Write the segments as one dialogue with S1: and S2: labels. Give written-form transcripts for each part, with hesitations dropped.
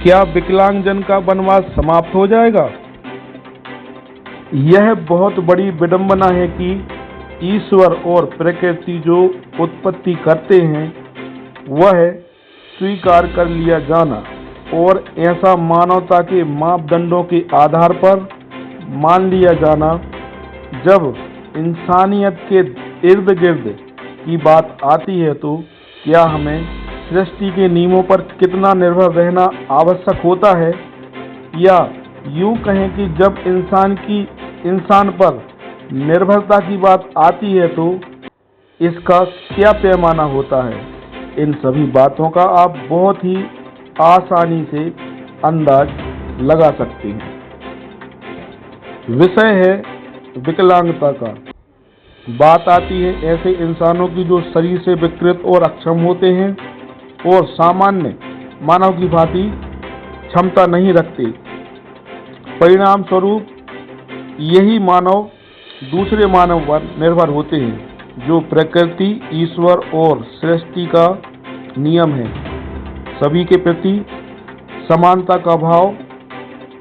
S1: क्या विकलांगजन का वनवास समाप्त हो जाएगा? यह बहुत बड़ी विडंबना है कि ईश्वर और प्रकृति जो उत्पत्ति करते हैं वह स्वीकार कर लिया जाना और ऐसा मानवता के मापदंडों के आधार पर मान लिया जाना। जब इंसानियत के इर्द गिर्द की बात आती है तो क्या हमें सृष्टि के नियमों पर कितना निर्भर रहना आवश्यक होता है, या यूं कहें कि जब इंसान पर निर्भरता की बात आती है तो इसका क्या पैमाना होता है। इन सभी बातों का आप बहुत ही आसानी से अंदाज लगा सकते हैं। विषय है विकलांगता का। बात आती है ऐसे इंसानों की जो शरीर से विकृत और अक्षम होते हैं और सामान्य मानव की भांति क्षमता नहीं रखते। परिणाम स्वरूप यही मानव दूसरे मानव पर निर्भर होते हैं, जो प्रकृति, ईश्वर और सृष्टि का नियम है। सभी के प्रति समानता का भाव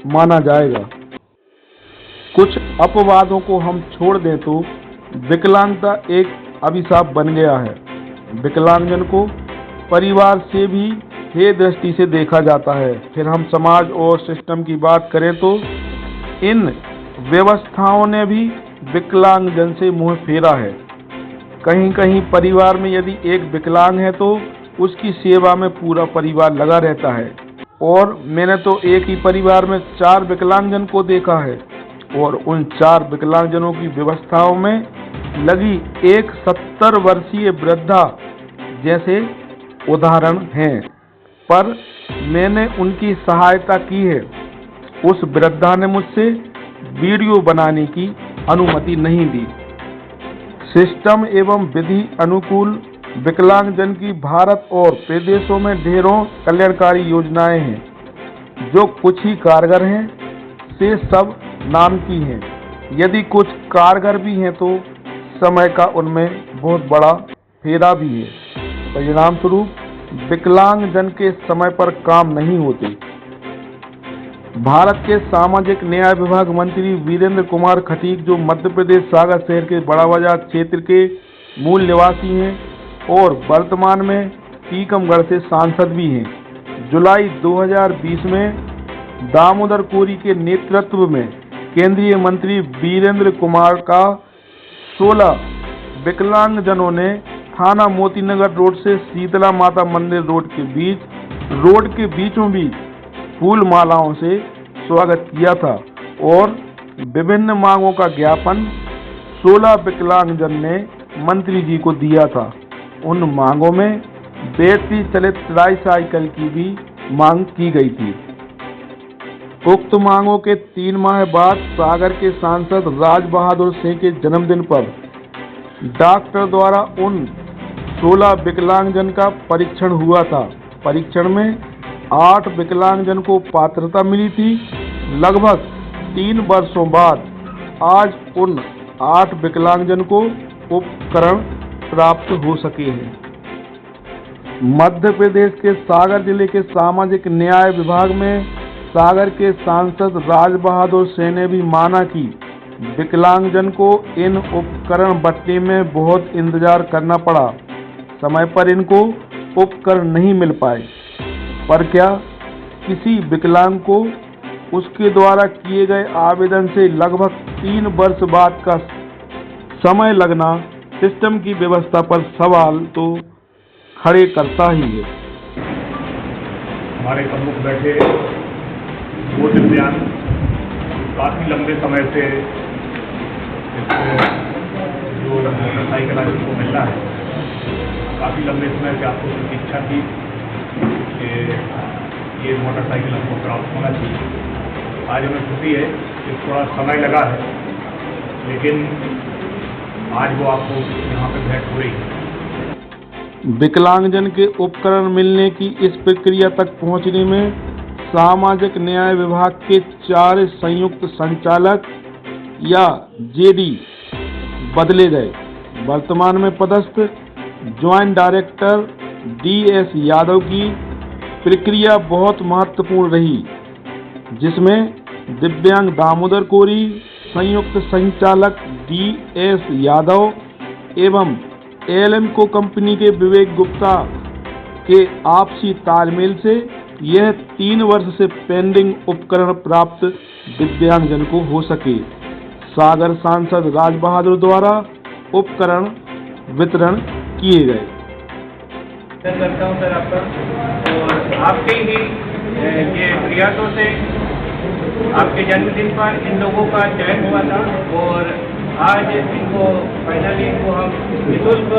S1: माना जाएगा। कुछ अपवादों को हम छोड़ दें तो विकलांगता एक अभिशाप बन गया है। विकलांगजन को परिवार से भी हे दृष्टि से देखा जाता है। फिर हम समाज और सिस्टम की बात करें तो इन व्यवस्थाओं ने भी विकलांगजन से मुंह फेरा है। कहीं कहीं परिवार में यदि एक विकलांग है तो उसकी सेवा में पूरा परिवार लगा रहता है, और मैंने तो एक ही परिवार में 4 विकलांगजन को देखा है और उन 4 विकलांगजनों की व्यवस्थाओं में लगी एक 70 वर्षीय वृद्धा जैसे उदाहरण हैं, पर मैंने उनकी सहायता की है। उस वृद्धा ने मुझसे वीडियो बनाने की अनुमति नहीं दी। सिस्टम एवं विधि अनुकूल विकलांगजन की भारत और प्रदेशों में ढेरों कल्याणकारी योजनाएं हैं, जो कुछ ही कारगर हैं से सब नाम की हैं। यदि कुछ कारगर भी हैं तो समय का उनमें बहुत बड़ा फेरा भी है। परिणाम स्वरूप विकलांगजन के समय पर काम नहीं होते। भारत के सामाजिक न्याय विभाग मंत्री वीरेंद्र कुमार खटीक, जो मध्य प्रदेश सागर शहर के बड़ा बाजार क्षेत्र के मूल निवासी हैं और वर्तमान में टीकमगढ़ से सांसद भी हैं, जुलाई 2020 में दामोदर कोरी के नेतृत्व में केंद्रीय मंत्री वीरेंद्र कुमार का 16 विकलांगजनों ने थाना मोतीनगर रोड से शीतला माता मंदिर रोड के बीचों बीच फूल मालाओं से स्वागत किया था और विभिन्न मांगों का ज्ञापन 16 विकलांगजन ने मंत्री जी को दिया था। उन मांगों में बैटरी चलित ट्राईसाइकिल की भी मांग की गई थी। उक्त मांगों के 3 माह बाद सागर के सांसद राज बहादुर सिंह के जन्मदिन पर डॉक्टर द्वारा उन 16 विकलांगजन का परीक्षण हुआ था। परीक्षण में 8 विकलांगजन को पात्रता मिली थी। लगभग 3 वर्षों बाद आज उन 8 विकलांगजन को उपकरण प्राप्त हो सके हैं। मध्य प्रदेश के सागर जिले के सामाजिक न्याय विभाग में सागर के सांसद राज बहादुर सिंह ने भी माना कि विकलांगजन को इन उपकरण बंटने में बहुत इंतजार करना पड़ा। समय पर इनको उपकरण नहीं मिल पाए, पर क्या किसी विकलांग को उसके द्वारा किए गए आवेदन से लगभग 3 वर्ष बाद का समय लगना सिस्टम की व्यवस्था पर सवाल तो खड़े करता ही है।
S2: हमारे सम्मुख बैठे 2 दिव्यांग काफ़ी लंबे समय से जो मोटरसाइकिल को मिलना है, काफ़ी लंबे समय से आपको प्रतीक्षा थी कि ये मोटरसाइकिल हमको प्राप्त होना चाहिए। आज हमें खुशी है कि थोड़ा समय लगा है, लेकिन आज वो आपको यहाँ पे भेंट हो रही है।
S1: विकलांगजन के उपकरण मिलने की इस प्रक्रिया तक पहुँचने में सामाजिक न्याय विभाग के 4 संयुक्त संचालक या जेडी बदले गए। वर्तमान में पदस्थ ज्वाइंट डायरेक्टर DS यादव की प्रक्रिया बहुत महत्वपूर्ण रही, जिसमें दिव्यांग दामोदर कोरी, संयुक्त संचालक DS यादव एवं एलेमको कंपनी के विवेक गुप्ता के आपसी तालमेल से यह 3 वर्ष से पेंडिंग उपकरण प्राप्त दिव्यांगजन को हो सके। सागर सांसद राज बहादुर द्वारा उपकरण वितरण किए गए।
S2: करता हूँ सर आपका, और आपके ही ये प्रयासों से आपके जन्मदिन पर इन लोगों का चयन हुआ था और आज इनको फाइनली इनको हम निःशुल्क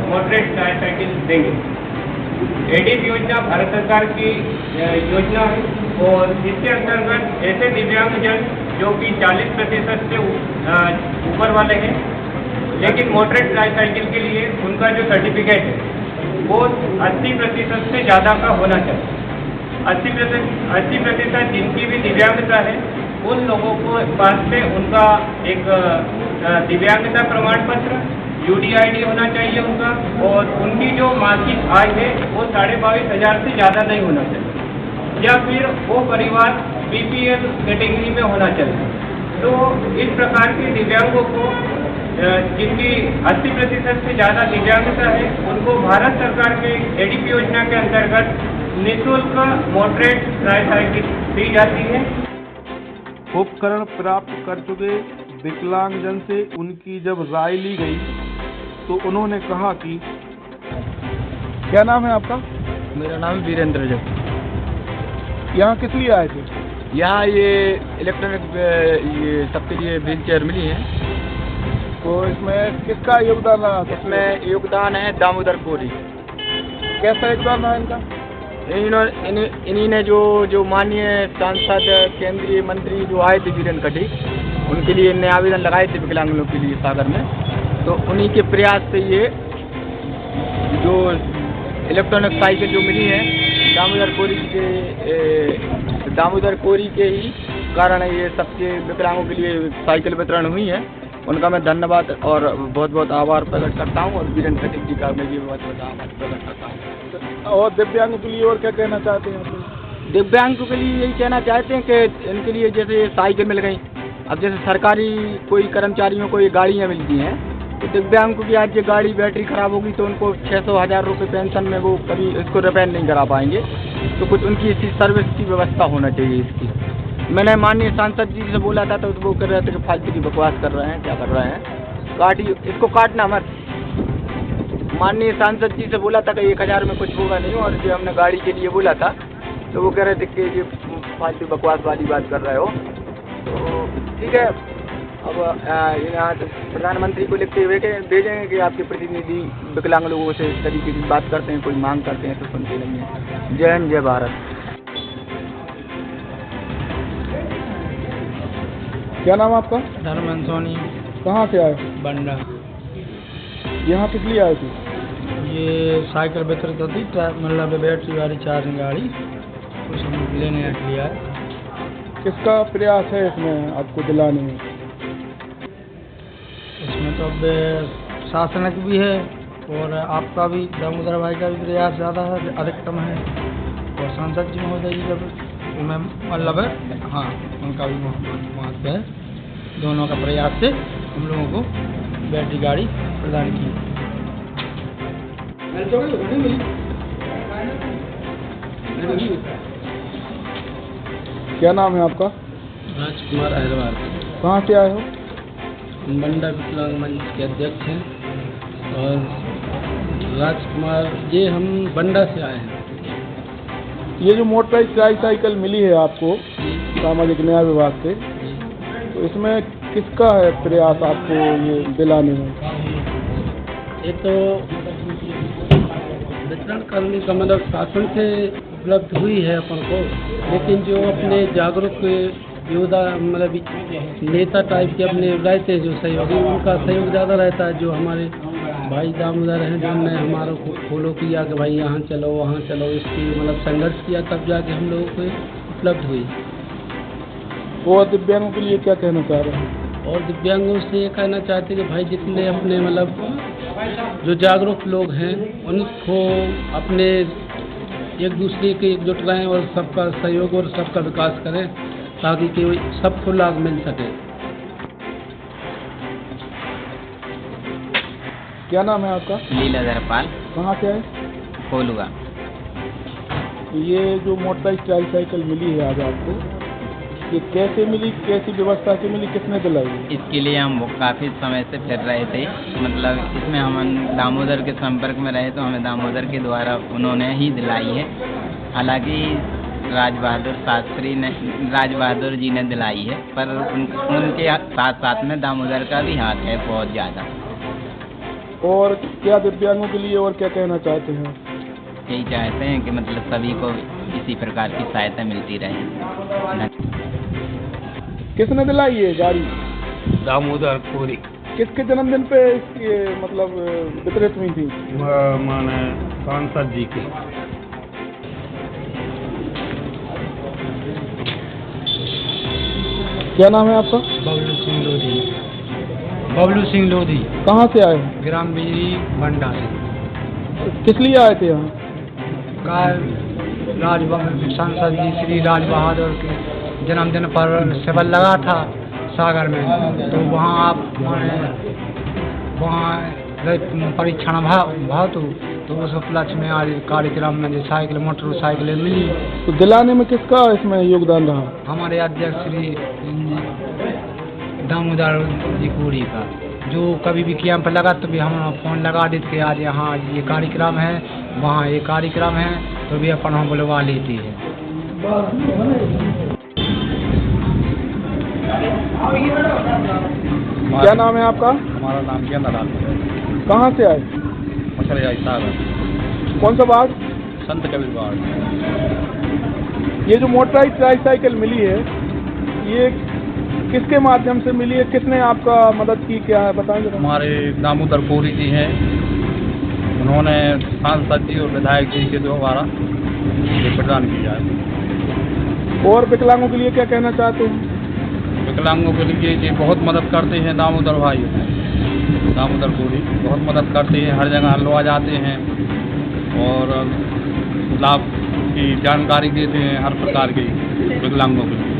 S2: मॉडरेट साइकिल देंगे। एडीप योजना भारत सरकार की योजना है और इसके अंतर्गत ऐसे दिव्यांगजन जो कि 40% से ऊपर वाले हैं, लेकिन मॉडरेट साइकिल के लिए उनका जो सर्टिफिकेट है वो 80% से ज़्यादा का होना चाहिए। 80% जिनकी भी दिव्यांगता है उन लोगों को पास से उनका एक दिव्यांगता प्रमाण पत्र UDID होना चाहिए उनका, और उनकी जो मासिक आय है वो 22,500 से ज़्यादा नहीं होना चाहिए, या फिर वो परिवार BPL कैटेगरी में होना चाहिए। तो इस प्रकार के दिव्यांगों को जिनकी 80% से ज़्यादा दिव्यांगता है उनको भारत सरकार के एडीप योजना के अंतर्गत निःशुल्क मॉडरेट साइकिल दी जाती है।
S1: उपकरण प्राप्त कर चुके विकलांगजन से उनकी जब राय ली गई तो उन्होंने कहा कि क्या नाम है आपका?
S3: मेरा नाम वीरेंद्र जब।
S1: यहाँ किस लिए आए थे?
S3: यहाँ ये इलेक्ट्रॉनिक ये सबके लिए व्हील चेयर मिली है।
S1: तो इसमें किसका योगदान रहा?
S3: इसमें योगदान है दामोदर कोरी।
S1: कैसा योगदान रहा इनका?
S3: इन्हीं ने जो माननीय सांसद केंद्रीय मंत्री जो आए थे वीरेंद्र खटी, उनके लिए इन्हें आवेदन लगाए थे विकलांगों के लिए सागर में, तो उन्हीं के प्रयास से ये जो इलेक्ट्रॉनिक साइकिल जो मिली है दामोदर कोरी के ही कारण ये सबके विकलांगों के लिए साइकिल वितरण हुई है। उनका मैं धन्यवाद और बहुत बहुत आभार प्रकट करता हूँ, और वीरेंद्र खटी जी का मैं भी बहुत बहुत आभार प्रकट करता हूँ।
S1: और दिव्यांगों के लिए और क्या कहना चाहते हैं?
S3: दिव्यांगों के लिए यही कहना चाहते हैं कि इनके लिए जैसे साइकिल मिल गई, अब जैसे सरकारी कोई कर्मचारियों को ये गाड़ियाँ मिलती हैं, तो दिव्यांगों की आज ये गाड़ी बैटरी खराब होगी तो उनको 600,000 रुपये पेंशन में वो कभी इसको रिपेयर नहीं करा पाएंगे, तो कुछ उनकी इसी सर्विस की व्यवस्था होना चाहिए इसकी। मैंने माननीय सांसद जी से बोला था तो वो कर रहे थे कि फालतू की बकवास कर रहे हैं, क्या कर रहे हैं, इसको काटना मत। माननीय सांसद जी से बोला था कि 1,000 में कुछ होगा नहीं, और जो हमने गाड़ी के लिए बोला था तो वो कह रहे थे कि ये फालतू बकवास वाली बात कर रहे हो। तो ठीक है, अब यहाँ प्रधानमंत्री को लिखते हुए के भेजेंगे कि आपके प्रतिनिधि विकलांग लोगों से इस तरीके की बात करते हैं, कोई मांग करते हैं तो सुनते नहीं है। जय हिंद, जय भारत।
S1: क्या नाम आपका?
S3: धर्मेंद्र सोनी।
S1: कहाँ से आए?
S3: बंडा।
S1: यहाँ किस लिए आए थे?
S3: ये साइकिल वितरित होती मतलब बैटरी वाली चार्जिंग गाड़ी, कुछ हम लेने के लिए आए।
S1: किसका प्रयास है इसमें आपको दिलाने में?
S3: इसमें तो अब शासनक भी है और आपका भी, दामोदर भाई का भी प्रयास ज़्यादा है, अधिकतम है, और सांसद जी महोदय जी का भी मैं मतलब हाँ उनका भी महत्व है। दोनों का प्रयास से हम लोगों को बैटरी गाड़ी प्रदान की।
S1: क्या नाम है आपका?
S3: राजकुमार अहरवाल।
S1: कहाँ से आए हो?
S3: बंडा विकलांग मंच के अध्यक्ष हैं, और राजकुमार ये हम बंडा से आए हैं।
S1: ये जो मोटरसाइकिल साइकिल मिली है आपको सामाजिक न्याय विभाग से, तो इसमें किसका है प्रयास आपको ये दिलाने में?
S3: ये तो वितरण करने का मतलब शासन से उपलब्ध हुई है अपन को, लेकिन जो अपने जागरूक योद्धा मतलब नेता टाइप के अपने रहते हैं जो सहयोगी, उनका सहयोग ज़्यादा रहता है। जो हमारे भाई दामोदर हैं जिनने हमारे को फॉलो किया कि भाई यहाँ चलो वहाँ चलो, इसकी मतलब संघर्ष किया, तब जाके हम लोगों को उपलब्ध हुई।
S1: और दिव्यांगों के लिए क्या कहना चाह रहे हैं?
S3: और दिव्यांगों से ये कहना चाहते हैं कि भाई जितने अपने मतलब जो जागरूक लोग हैं उनको अपने
S4: एक दूसरे के एकजुट रहें और सबका सहयोग और सबका विकास करें ताकि कोई सबको लाभ मिल सके।
S1: क्या नाम है आपका?
S5: लीलाधर पाल,
S1: कहाँ से आए?
S5: कोलुआ।
S1: ये जो मोटरसाइकिल ट्राईसाइकिल मिली है आज आपको, ये कैसे मिली, कैसी व्यवस्था से मिली, किसने दिलाई?
S5: इसके लिए हम काफ़ी समय से फिर रहे थे, मतलब इसमें हम दामोदर के संपर्क में रहे तो हमें दामोदर के द्वारा उन्होंने ही दिलाई है। हालांकि राज बहादुर जी ने दिलाई है, पर उनके साथ साथ में दामोदर का भी हाथ है बहुत ज़्यादा।
S1: और क्या दिव्यांगों के लिए और क्या कहना चाहते हैं?
S5: यही चाहते हैं कि मतलब सभी को इसी प्रकार की सहायता मिलती रहे।
S1: किसने दिलाई ये गाड़ी?
S6: दामोदर कोरी।
S1: किसके जन्मदिन पे इसकी मतलब वितरित हुई थी?
S6: माने सांसद जी के।
S1: क्या नाम है आपका?
S4: बबलू सिंह लोधी। बबलू सिंह लोधी,
S1: कहाँ से आए?
S4: ग्राम बिजली भंडा से।
S1: किस लिए आए थे यहाँ?
S4: सांसद जी श्री राज बहादुर के जन्मदिन पर शिविर लगा था सागर में, तो वहाँ आप वहाँ परीक्षण भाव तो उस उपलक्ष्य में आज कार्यक्रम में जो साइकिल मोटरसाइकिलें मिली।
S1: तो दिलाने में किसका इसमें योगदान रहा?
S4: हमारे अध्यक्ष श्री दामोदर जी कोरी का, जो कभी भी कैंप लगा तो भी हम फोन लगा देते कि आज यहाँ ये कार्यक्रम है, वहाँ ये कार्यक्रम है, तो भी अपन हम बुलवा लेती है।
S1: क्या नाम है आपका?
S6: हमारा नाम गेंदा लाल।
S1: कहाँ से आए?
S6: मछलिया सागर।
S1: कौन सा बाग?
S6: संत कबीर बाग।
S1: ये जो मोटराइज ट्राईसाइकिल मिली है, ये किसके माध्यम से मिली है, किसने आपका मदद की, क्या है बताएंगे?
S6: हमारे दामोदर कोरी जी हैं, उन्होंने सांसद जी और विधायक जी के द्वारा ये प्रदान किया है।
S1: और विकलांगों के लिए क्या कहना चाहते हैं?
S6: विकलांगों के लिए ये बहुत मदद करते हैं दामोदर भाई, दामोदर कोरी बहुत मदद करते हैं, हर जगह लवा जाते हैं और लाभ की जानकारी देते हैं हर प्रकार की विकलांगों के लिए।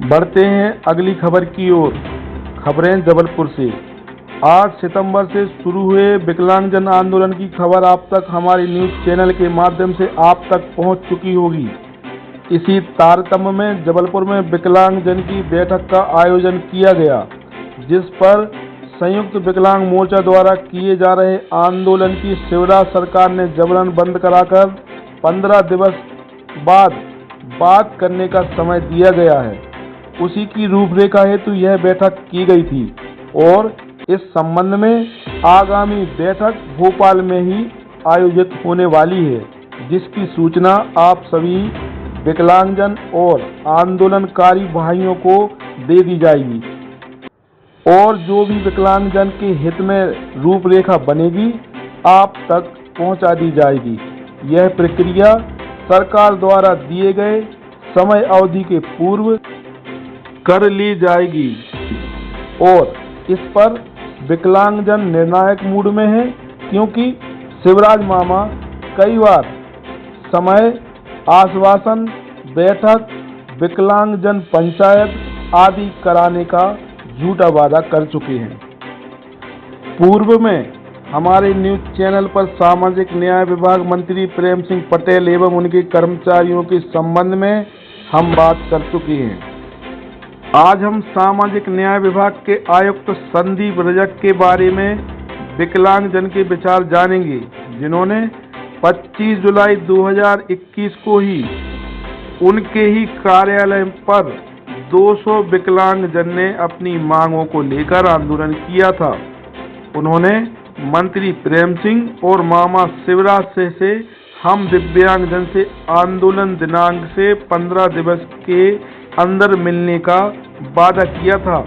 S1: बढ़ते हैं अगली खबर की ओर। खबरें जबलपुर से। 8 सितंबर से शुरू हुए विकलांगजन आंदोलन की खबर आप तक हमारे न्यूज चैनल के माध्यम से आप तक पहुंच चुकी होगी। इसी तारतम्य में जबलपुर में विकलांगजन की बैठक का आयोजन किया गया, जिस पर संयुक्त विकलांग मोर्चा द्वारा किए जा रहे आंदोलन की शिवराज सरकार ने जबरन बंद कराकर 15 दिवस बाद बात करने का समय दिया गया है। उसी की रूपरेखा हेतु यह बैठक की गई थी और इस संबंध में आगामी बैठक भोपाल में ही आयोजित होने वाली है, जिसकी सूचना आप सभी विकलांगजन और आंदोलनकारी भाइयों को दे दी जाएगी और जो भी विकलांगजन के हित में रूपरेखा बनेगी आप तक पहुंचा दी जाएगी। यह प्रक्रिया सरकार द्वारा दिए गए समय अवधि के पूर्व कर ली जाएगी और इस पर विकलांगजन निर्णायक मूड में है, क्योंकि शिवराज मामा कई बार समय, आश्वासन, बैठक, विकलांगजन पंचायत आदि कराने का झूठा वादा कर चुके हैं। पूर्व में हमारे न्यूज चैनल पर सामाजिक न्याय विभाग मंत्री प्रेम सिंह पटेल एवं उनके कर्मचारियों के संबंध में हम बात कर चुके हैं। आज हम सामाजिक न्याय विभाग के आयुक्त संदीप रजक के बारे में विकलांगजन के विचार जानेंगे, जिन्होंने 25 जुलाई 2021 को ही उनके ही कार्यालय पर 200 विकलांगजन ने अपनी मांगों को लेकर आंदोलन किया था। उन्होंने मंत्री प्रेम सिंह और मामा शिवराज से हम दिव्यांगजन से आंदोलन दिनांक से 15 दिवस के अंदर मिलने का वादा किया था,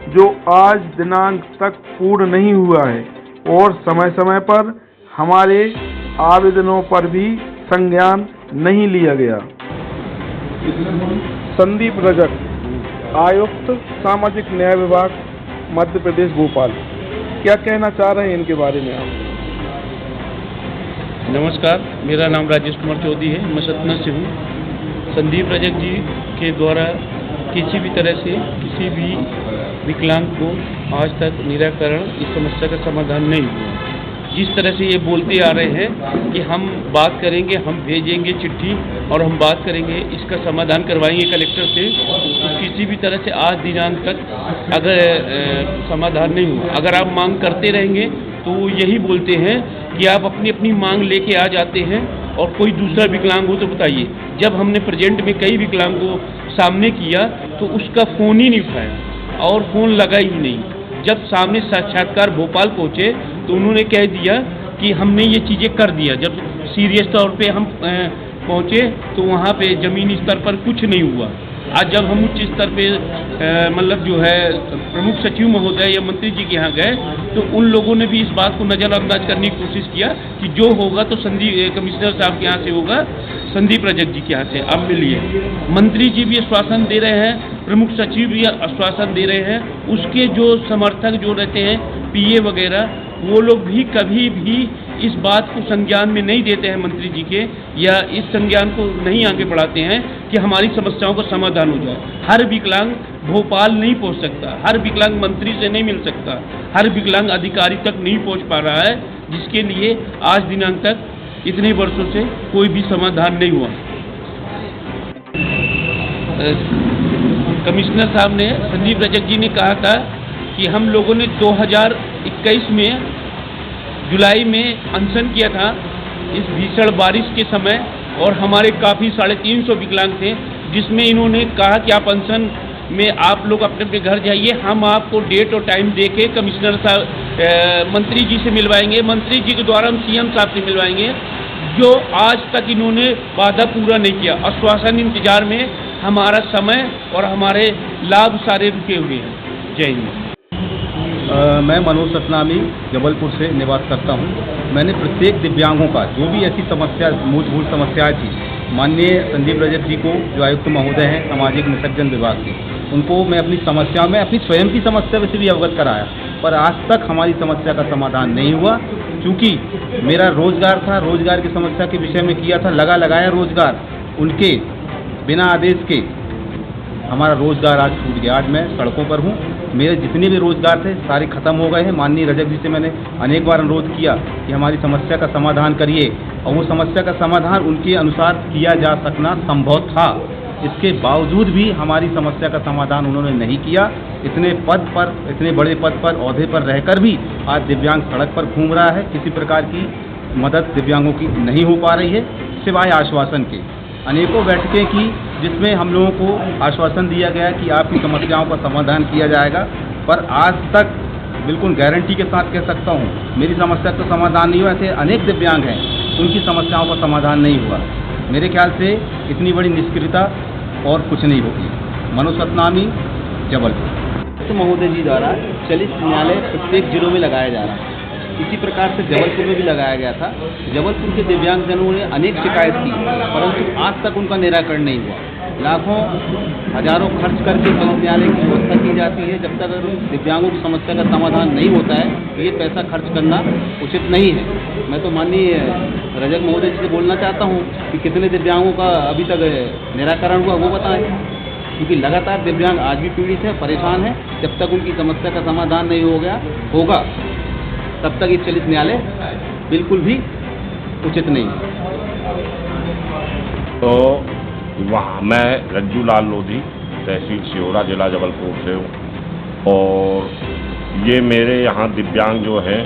S1: जो आज दिनांक तक पूर्ण नहीं हुआ है और समय समय पर हमारे आवेदनों पर भी संज्ञान नहीं लिया गया। संदीप रजक, आयुक्त सामाजिक न्याय विभाग मध्य प्रदेश भोपाल, क्या कहना चाह रहे हैं इनके बारे में आप?
S7: नमस्कार, मेरा नाम राजेश कुमार चौधरी है, मैं सतना से हूँ। संदीप रजक जी के द्वारा किसी भी तरह से किसी भी विकलांग को आज तक निराकरण इस समस्या का समाधान नहीं हुआ। जिस तरह से ये बोलते आ रहे हैं कि हम बात करेंगे, हम भेजेंगे चिट्ठी और हम बात करेंगे, इसका समाधान करवाएंगे कलेक्टर से, तो किसी भी तरह से आज दिनांक तक अगर समाधान नहीं हुआ। अगर आप मांग करते रहेंगे तो वो यही बोलते हैं कि आप अपनी अपनी मांग लेके आ जाते हैं और कोई दूसरा विकलांग हो तो बताइए। जब हमने प्रेजेंट में कई विकलांग को सामने किया तो उसका फ़ोन ही नहीं उठाया और फ़ोन लगा ही नहीं। जब सामने साक्षात्कार भोपाल पहुँचे तो उन्होंने कह दिया कि हमने ये चीज़ें कर दिया। जब सीरियस तौर पे हम पहुँचे तो वहाँ पे ज़मीनी स्तर पर कुछ नहीं हुआ। आज जब हम उच्च स्तर पे मतलब जो है प्रमुख सचिव महोदय या मंत्री जी के यहाँ गए तो उन लोगों ने भी इस बात को नज़रअंदाज करने की कोशिश किया कि जो होगा तो कमिश्नर साहब के यहाँ से होगा, संदीप रजक जी के यहाँ से आप मिलिए। मंत्री जी भी आश्वासन दे रहे हैं, प्रमुख सचिव भी आश्वासन दे रहे हैं। उसके जो समर्थक जो रहते हैं पीए वगैरह, वो लोग भी कभी भी इस बात को संज्ञान में नहीं देते हैं मंत्री जी के, या इस संज्ञान को नहीं आगे बढ़ाते हैं कि हमारी समस्याओं का समाधान हो जाए। हर विकलांग भोपाल नहीं पहुंच सकता, हर विकलांग मंत्री से नहीं मिल सकता, हर विकलांग अधिकारी तक नहीं पहुंच पा रहा है, जिसके लिए आज दिनांक तक इतने वर्षों से कोई भी समाधान नहीं हुआ। कमिश्नर साहब ने, संदीप रजक जी ने कहा था कि हम लोगों ने 2021 में जुलाई में अनशन किया था इस भीषण बारिश के समय, और हमारे काफ़ी 350 विकलांग थे, जिसमें इन्होंने कहा कि आप अनशन में आप लोग अपने अपने घर जाइए, हम आपको डेट और टाइम दे के कमिश्नर साहब मंत्री जी से मिलवाएंगे, मंत्री जी के द्वारा हम सीएम साहब से मिलवाएंगे। जो आज तक इन्होंने वादा पूरा नहीं किया। आश्वासन इंतजार में हमारा समय और हमारे लाभ सारे रुके हुए हैं। जय हिंद।
S8: मैं मनोज सतनामी जबलपुर से निवास करता हूं। मैंने प्रत्येक दिव्यांगों का जो भी ऐसी समस्या मूलभूत समस्याएं थी, माननीय संदीप रजक जी को जो आयुक्त महोदय हैं सामाजिक नियोजन विभाग के, उनको मैं अपनी समस्याओं में अपनी स्वयं की समस्या से भी अवगत कराया, पर आज तक हमारी समस्या का समाधान नहीं हुआ। क्योंकि मेरा रोजगार था, रोजगार की समस्या के विषय में किया था, लगाया रोजगार, उनके बिना आदेश के हमारा रोजगार आज छूट गया। आज मैं सड़कों पर हूँ। मेरे जितने भी रोजगार थे सारे खत्म हो गए हैं। माननीय रजक जी से मैंने अनेक बार अनुरोध किया कि हमारी समस्या का समाधान करिए, और वो समस्या का समाधान उनके अनुसार किया जा सकना संभव था। इसके बावजूद भी हमारी समस्या का समाधान उन्होंने नहीं किया। इतने बड़े पद पर ओहदे पर रहकर भी आज दिव्यांग सड़क पर घूम रहा है। किसी प्रकार की मदद दिव्यांगों की नहीं हो पा रही है, सिवाय आश्वासन के। अनेकों बैठकें की जिसमें हम लोगों को आश्वासन दिया गया कि आपकी समस्याओं का समाधान किया जाएगा, पर आज तक बिल्कुल गारंटी के साथ कह सकता हूँ मेरी समस्या का समाधान नहीं हुआ। ऐसे अनेक दिव्यांग हैं, उनकी समस्याओं का समाधान नहीं हुआ। मेरे ख्याल से इतनी बड़ी निष्क्रियता और कुछ नहीं होगी। मनोज सतनामी, जबलपुर।
S9: महोदय जी द्वारा चलित न्यायालय प्रत्येक जिलों में लगाया जा रहा है। इसी प्रकार से जबलपुर में भी लगाया गया था। जबलपुर के दिव्यांगजनों ने अनेक शिकायत की, परंतु आज तक उनका निराकरण नहीं हुआ। लाखों हजारों खर्च करके चलित न्यायालय की व्यवस्था की जाती है। जब तक दिव्यांगों की समस्या का समाधान नहीं होता है, ये पैसा खर्च करना उचित नहीं है। मैं तो माननीय रजक महोदय जी से बोलना चाहता हूँ कि कितने दिव्यांगों का अभी तक निराकरण हुआ वो बताएं, क्योंकि लगातार दिव्यांग आज भी पीड़ित है, परेशान है। जब तक उनकी समस्या का समाधान नहीं हो गया होगा तब तक ये चलित न्यायालय बिल्कुल भी उचित नहीं है।
S10: तो वहाँ मैं रज्जू लाल लोधी, तहसील सिहोरा, जिला जबलपुर से हूँ। और ये मेरे यहाँ दिव्यांग जो हैं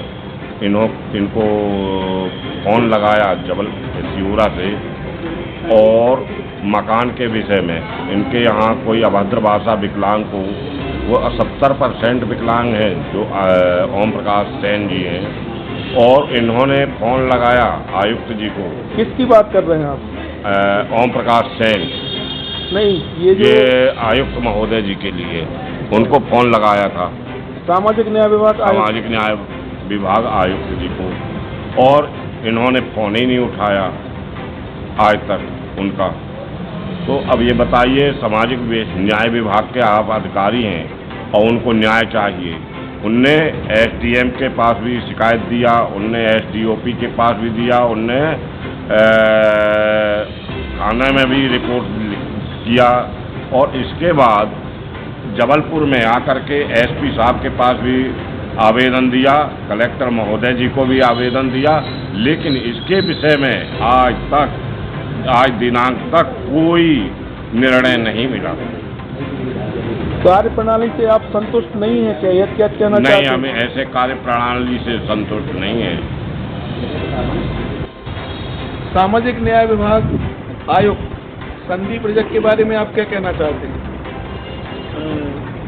S10: इनको फ़ोन लगाया सिहोरा से, और मकान के विषय में इनके यहाँ कोई अभद्र भाषा विकलांग को, वो 70% विकलांग हैं जो ओम प्रकाश सेन जी हैं, और इन्होंने फ़ोन लगाया आयुक्त जी को।
S1: किसकी बात कर रहे हैं आप?
S10: ओम प्रकाश सेन
S1: नहीं, ये
S10: आयुक्त महोदय जी के लिए उनको फ़ोन लगाया था,
S1: सामाजिक न्याय विभाग आयुक्त जी को, और इन्होंने फ़ोन ही नहीं उठाया आज तक उनका। तो अब ये बताइए, सामाजिक न्याय विभाग के आप अधिकारी हैं और उनको न्याय चाहिए। उनने एसडीएम के पास भी शिकायत दिया, उनने एसडीओपी के पास भी दिया, उनने थाने में भी रिपोर्ट किया, और इसके बाद जबलपुर में आकर के एसपी साहब के पास भी आवेदन दिया, कलेक्टर महोदय जी को भी आवेदन दिया, लेकिन इसके विषय में आज दिनांक तक कोई निर्णय नहीं मिला। कार्य प्रणाली से आप संतुष्ट नहीं हैं क्या? यह क्या कहना चाहते हैं?
S10: नहीं, हमें ऐसे कार्य प्रणाली से संतुष्ट नहीं है।
S1: सामाजिक न्याय विभाग आयुक्त संदीप रजक के बारे में आप क्या कहना चाहते हैं?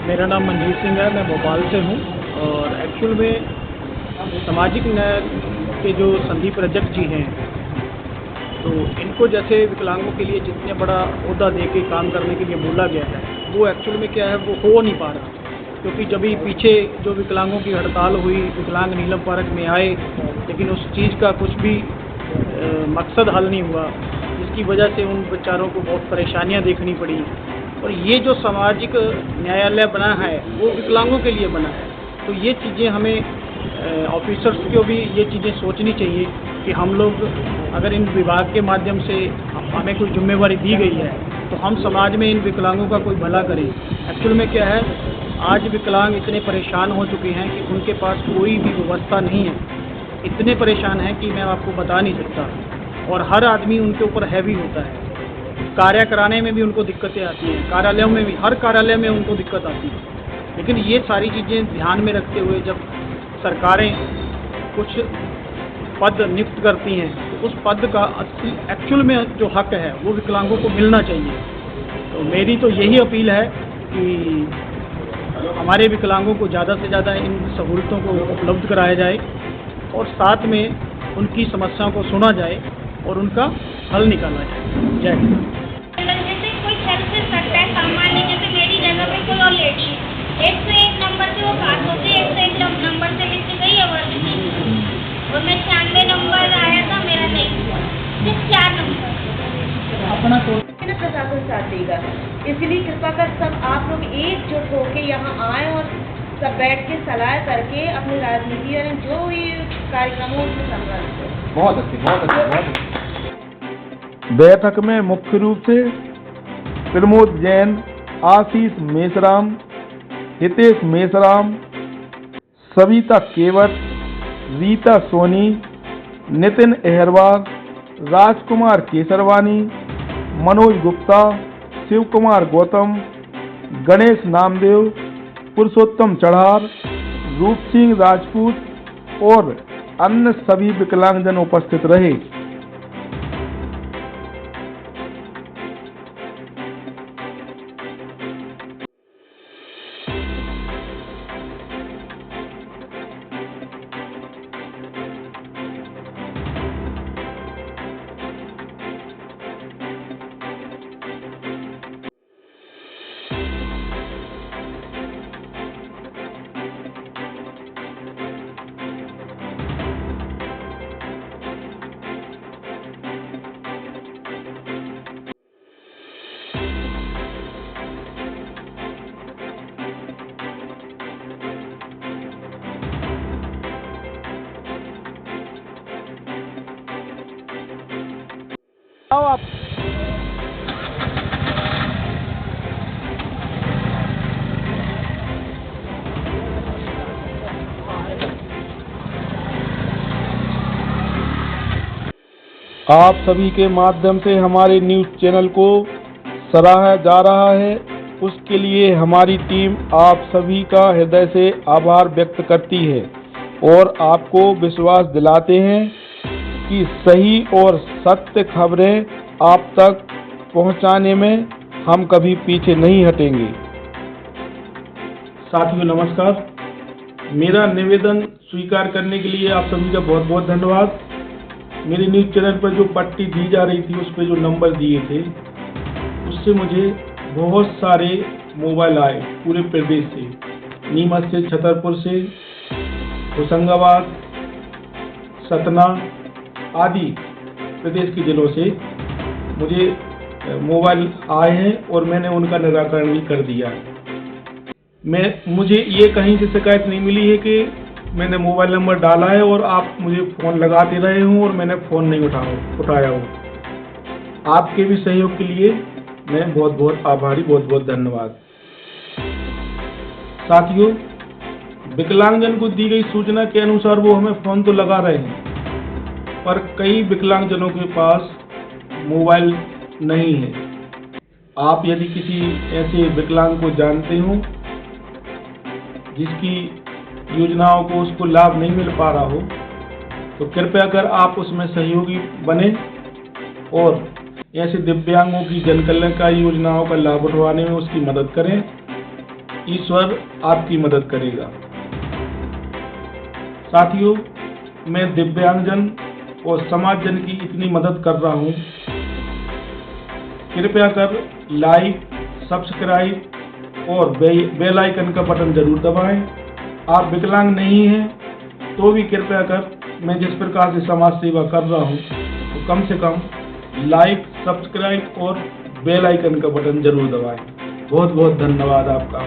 S11: मेरा नाम मनजीत सिंह है, मैं भोपाल से हूँ। और एक्चुअल में सामाजिक न्याय के जो संदीप रजक जी हैं, तो इनको जैसे विकलांगों के लिए जितने बड़ा ओहदा दे के काम करने के लिए बोला गया है, वो एक्चुअल में क्या है, वो हो नहीं पा रहा। क्योंकि जब भी पीछे जो विकलांगों की हड़ताल हुई, विकलांग नीलम पार्क में आए, लेकिन उस चीज़ का कुछ भी मकसद हल नहीं हुआ, जिसकी वजह से उन बेचारों को बहुत परेशानियां देखनी पड़ी। और ये जो सामाजिक न्यायालय बना है वो विकलांगों के लिए बना है। तो ये चीज़ें हमें ऑफिसर्स को भी ये चीज़ें सोचनी चाहिए कि हम लोग अगर इन विभाग के माध्यम से हमें कोई जिम्मेवारी दी गई है, तो हम समाज में इन विकलांगों का कोई भला करें। एक्चुअल में क्या है, आज विकलांग इतने परेशान हो चुके हैं कि उनके पास कोई भी व्यवस्था नहीं है। इतने परेशान हैं कि मैं आपको बता नहीं सकता। और हर आदमी उनके ऊपर हैवी होता है। कार्य कराने में भी उनको दिक्कतें आती हैं, कार्यालयों में भी, हर कार्यालय में उनको दिक्कत आती है। लेकिन ये सारी चीज़ें ध्यान में रखते हुए जब सरकारें कुछ पद नियुक्त करती हैं, तो उस पद का एक्चुअल में जो हक है वो विकलांगों को मिलना चाहिए। तो मेरी तो यही अपील है कि हमारे विकलांगों को ज़्यादा से ज़्यादा इन सहूलतों को उपलब्ध कराया जाए, और साथ में उनकी समस्याओं को सुना जाए और उनका हल निकाला जाए। जय हिंद।
S12: जैसे कोई छल से सकता है, सामान्य जैसे मेरी जगह पे कोई और लेडी 101 नंबर से वो पास होती है, 101 नंबर से लिख गई है वर्ग की, और मैं 96 नंबर आया था, मेरा नहीं हुआ, सिर्फ 4 नंबर।
S13: अपना प्रशासन साथ देगा, इसलिए कृपा कर सब आप लोग एकजुट होकर यहाँ आए और सब बैठ के सलाह करके अपनी राजनीति और जो भी कार्यक्रमों में संबंध है।
S9: बहुत अच्छी।
S1: बैठक में मुख्य रूप से प्रमोद जैन, आशीष मेश्राम, हितेश मेश्राम, सविता केवट, रीता सोनी, नितिन अहरवाल, राजकुमार केसरवानी, मनोज गुप्ता, शिव कुमार गौतम, गणेश नामदेव, पुरुषोत्तम चढ़ार, रूप सिंह राजपूत और अन्य सभी विकलांगजन उपस्थित रहे। आप आप सभी के माध्यम से हमारे न्यूज़ चैनल को सराहा जा रहा है, उसके लिए हमारी टीम आप सभी का हृदय से आभार व्यक्त करती है और आपको विश्वास दिलाते हैं कि सही और सत्य खबरें आप तक पहुंचाने में हम कभी पीछे नहीं हटेंगे। साथियों नमस्कार, मेरा निवेदन स्वीकार करने के लिए आप सभी का बहुत बहुत धन्यवाद। मेरे न्यूज़ चैनल पर जो पट्टी दी जा रही थी, उस पर जो नंबर दिए थे, उससे मुझे बहुत सारे मोबाइल आए पूरे प्रदेश से, नीमच से, छतरपुर से, होशंगाबाद, सतना आदि प्रदेश के जिलों से मुझे मोबाइल आए हैं और मैंने उनका निराकरण भी कर दिया है। मुझे ये कहीं से शिकायत नहीं मिली है कि मैंने मोबाइल नंबर डाला है और आप मुझे फ़ोन लगाते रहे हों और मैंने फ़ोन नहीं उठाया हो। आपके भी सहयोग के लिए मैं बहुत बहुत आभारी, बहुत बहुत धन्यवाद। साथियों, विकलांगजन को दी गई सूचना के अनुसार वो हमें फ़ोन तो लगा रहे हैं, पर कई विकलांगजनों के पास मोबाइल नहीं है। आप यदि किसी ऐसे विकलांग को जानते हो जिसकी योजनाओं को उसको लाभ नहीं मिल पा रहा हो, तो कृपया कर आप उसमें सहयोगी बने और ऐसे दिव्यांगों की जन कल्याणकारी योजनाओं का लाभ उठवाने में उसकी मदद करें। ईश्वर आपकी मदद करेगा। साथियों, मैं दिव्यांगजन और समाज जन की इतनी मदद कर रहा हूँ, कृपया कर लाइक, सब्सक्राइब और बेल आइकन का बटन जरूर दबाएं। आप विकलांग नहीं हैं तो भी कृपया कर मैं जिस प्रकार से समाज सेवा कर रहा हूँ, तो कम से कम लाइक, सब्सक्राइब और बेल आइकन का बटन जरूर दबाएं। बहुत बहुत धन्यवाद आपका।